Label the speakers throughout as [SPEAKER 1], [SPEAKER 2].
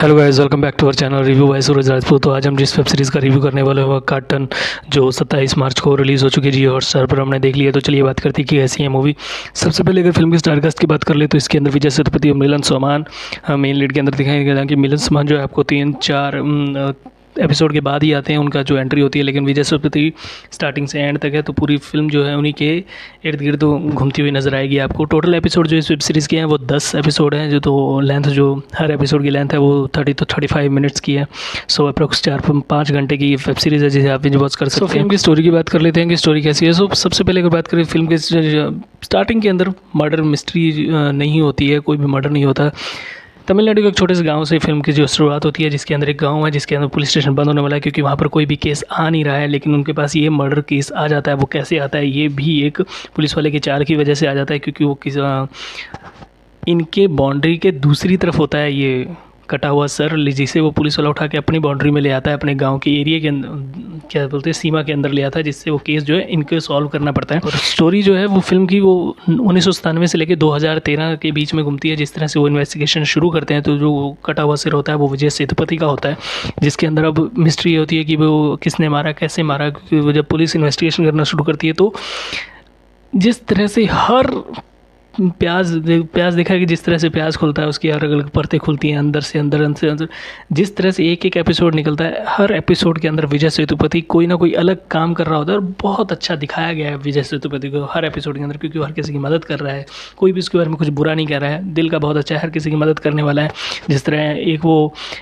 [SPEAKER 1] Hello guys, welcome back to our channel review by Suraj Rajput. तो आज हम जिस वेब सीरीज़ का रिव्यू करने वाले हैं वह कार्टन, जो 27 मार्च को रिलीज़ हो चुकी है जियो हॉटस्टार पर। हमने देख लिया, तो चलिए बात करते हैं कि कैसी है मूवी। सबसे पहले अगर फिल्म की स्टारकास्ट की बात कर ले तो इसके अंदर विजय सेतुपति और मिलन सोमान मेन लीड के अंदर दिखाई गया कि मिलन सोमान जो है आपको 3-4 एपिसोड के बाद ही आते हैं, उनका जो एंट्री होती है, लेकिन विजय सेतुपति स्टार्टिंग से एंड तक है, तो पूरी फिल्म जो है उन्हीं के इर्द गिर्द घूमती हुई नजर आएगी आपको। टोटल एपिसोड जो इस वेब सीरीज़ के हैं वो 10 एपिसोड हैं, जो तो लेंथ जो हर एपिसोड की लेंथ है वो 35 मिनट्स की है। सो अप्रोक्स 4-5 घंटे की वेब सीरीज़ है जिसे आप बिंज वॉच कर सकते हैं। फिल्म की स्टोरी की बात कर लेते हैं कि स्टोरी कैसी है। सो सबसे पहले अगर बात करें फिल्म के स्टार्टिंग के अंदर मर्डर मिस्ट्री नहीं होती है, कोई भी मर्डर नहीं होता। तमिलनाडु के एक छोटे से गांव से फिल्म की जो शुरुआत होती है, जिसके अंदर एक गांव है जिसके अंदर पुलिस स्टेशन बंद होने वाला है क्योंकि वहाँ पर कोई भी केस आ नहीं रहा है, लेकिन उनके पास ये मर्डर केस आ जाता है। वो कैसे आता है, ये भी एक पुलिस वाले के चाल की वजह से आ जाता है, क्योंकि वो इनके बाउंड्री के दूसरी तरफ होता है ये कटा हुआ सर, जिसे वो पुलिस वाला उठा के अपनी बाउंड्री में ले आता है, अपने गांव के एरिया के अंदर, क्या बोलते हैं, सीमा के अंदर ले आता है, जिससे वो केस जो है इनको सॉल्व करना पड़ता है। और स्टोरी जो है वो फिल्म की वो 1997 से लेकर 2013 के बीच में घूमती है। जिस तरह से वो इन्वेस्टिगेशन शुरू करते हैं तो जो कटा हुआ सिर होता है वो विजय सेतुपति का होता है, जिसके अंदर अब मिस्ट्री होती है कि वो किसने मारा, कैसे मारा। क्योंकि वो जब पुलिस इन्वेस्टिगेशन करना शुरू करती है तो जिस तरह से हर प्याज देखा है कि जिस तरह से प्याज खुलता है उसकी अलग अलग परतें खुलती हैं, अंदर से अंदर जिस तरह से एक एक एपिसोड निकलता है, हर एपिसोड के अंदर विजय सेतुपति कोई ना कोई अलग काम कर रहा होता है। और बहुत अच्छा दिखाया गया है विजय सेतुपति को हर एपिसोड के अंदर, क्योंकि वो हर किसी की मदद कर रहा है, कोई भी उसके बारे में कुछ बुरा नहीं कह रहा है, दिल का बहुत अच्छा है, हर किसी की मदद करने वाला है। जिस तरह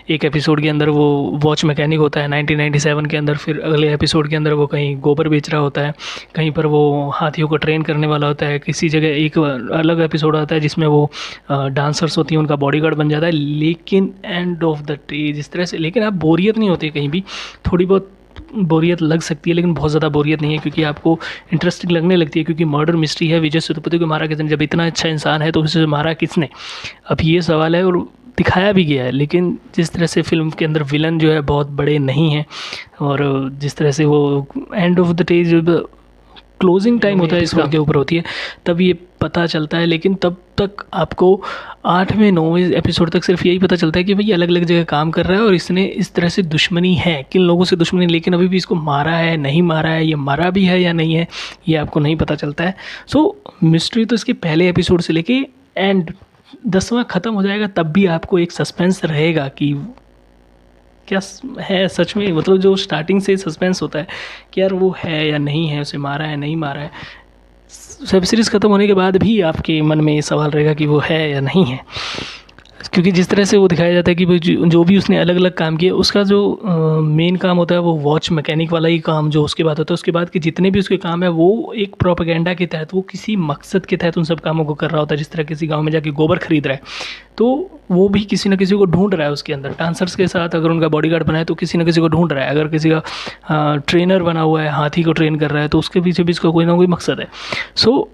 [SPEAKER 1] एक एपिसोड के अंदर वो वॉच मैकेनिक होता है 1997 के अंदर, फिर अगले एपिसोड के अंदर वो कहीं गोबर बेच रहा होता है, कहीं पर वो हाथियों को ट्रेन करने वाला होता है, किसी जगह एक अलग एपिसोड आता है जिसमें वो डांसर्स होती हैं, उनका बॉडीगार्ड बन जाता है। लेकिन एंड ऑफ द डे जिस तरह से, लेकिन आप बोरियत नहीं होती कहीं भी। थोड़ी बहुत बोरियत लग सकती है लेकिन बहुत ज़्यादा बोरियत नहीं है, क्योंकि आपको इंटरेस्टिंग लगने लगती है, क्योंकि मर्डर मिस्ट्री है। विजय सेतुपति को मारा किसने, जब इतना अच्छा इंसान है तो उसे मारा किसने, अब ये सवाल है। और दिखाया भी गया है, लेकिन जिस तरह से फिल्म के अंदर विलन जो है बहुत बड़े नहीं हैं, और जिस तरह से वो एंड ऑफ द डे जब क्लोजिंग टाइम होता है इसका के ऊपर होती है, तब ये पता चलता है। लेकिन तब तक आपको 8वें-9वें एपिसोड तक सिर्फ यही पता चलता है कि भाई अलग अलग जगह काम कर रहा है और इसने इस तरह से दुश्मनी है, किन लोगों से दुश्मनी, लेकिन अभी भी इसको मारा है नहीं मारा है, ये मरा भी है या नहीं है, ये आपको नहीं पता चलता है। सो मिस्ट्री तो इसके पहले एपिसोड से लेके एंड 10वां ख़त्म हो जाएगा तब भी आपको एक सस्पेंस रहेगा कि क्या है सच में, मतलब जो स्टार्टिंग से सस्पेंस होता है कि यार वो है या नहीं है, उसे मारा है नहीं मारा है, वेब सीरीज़ ख़त्म होने के बाद भी आपके मन में ये सवाल रहेगा कि वो है या नहीं है। क्योंकि जिस तरह से वो दिखाया जाता है कि भाई जो भी उसने अलग अलग काम किए, उसका जो मेन काम होता है वो वॉच मैकेनिक वाला ही काम जो उसके बाद होता है, उसके बाद के जितने भी उसके काम है वो एक प्रोपेगेंडा के तहत, वो किसी मकसद के तहत उन सब कामों को कर रहा होता है। जिस तरह किसी गांव में जाके गोबर खरीद रहा है तो वो भी किसी न किसी को ढूंढ रहा है उसके अंदर। डांसर्स के साथ अगर उनका बॉडीगार्ड बना है तो किसी न किसी को ढूंढ रहा है, अगर किसी का ट्रेनर बना हुआ है, हाथी को ट्रेन कर रहा है, तो उसके पीछे भी इसका कोई ना कोई मकसद है। सो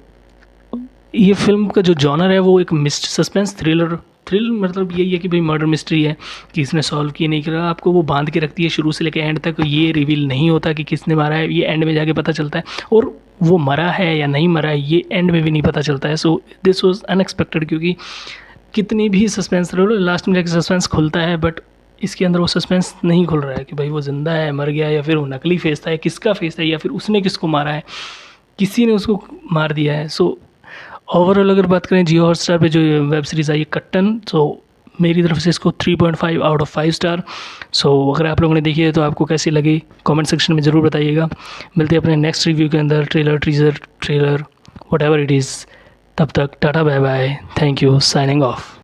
[SPEAKER 1] ये फिल्म का जो जॉनर है वो एक मिस्ट सस्पेंस थ्रिल मतलब यही है कि भाई मर्डर मिस्ट्री है कि इसने सॉल्व किया नहीं करा, आपको वो बांध के रखती है शुरू से लेकर एंड तक। ये रिवील नहीं होता कि किसने मारा है, ये एंड में जाके पता चलता है, और वो मरा है या नहीं मरा है ये एंड में भी नहीं पता चलता है। सो दिस वॉज अनएक्सपेक्टेड, क्योंकि कितनी भी सस्पेंस रहो लास्ट में जाके सस्पेंस खुलता है, बट इसके अंदर वो सस्पेंस नहीं खुल रहा है कि भाई वो ज़िंदा है, मर गया, या फिर वो नकली फेस था, या किसका फेस है, या फिर उसने किसको मारा है, किसी ने उसको मार दिया है। सो ओवरऑल अगर बात करें जियो हॉटस्टार पे जो वेब सीरीज़ आई है कट्टन, तो मेरी तरफ से इसको 3.5 आउट ऑफ 5 स्टार। सो अगर आप लोगों ने देखी है तो आपको कैसी लगी कमेंट सेक्शन में ज़रूर बताइएगा। मिलते हैं अपने नेक्स्ट रिव्यू के अंदर, ट्रेलर व्हाटएवर इट इज़। तब तक tata bye bye, thank you, signing of.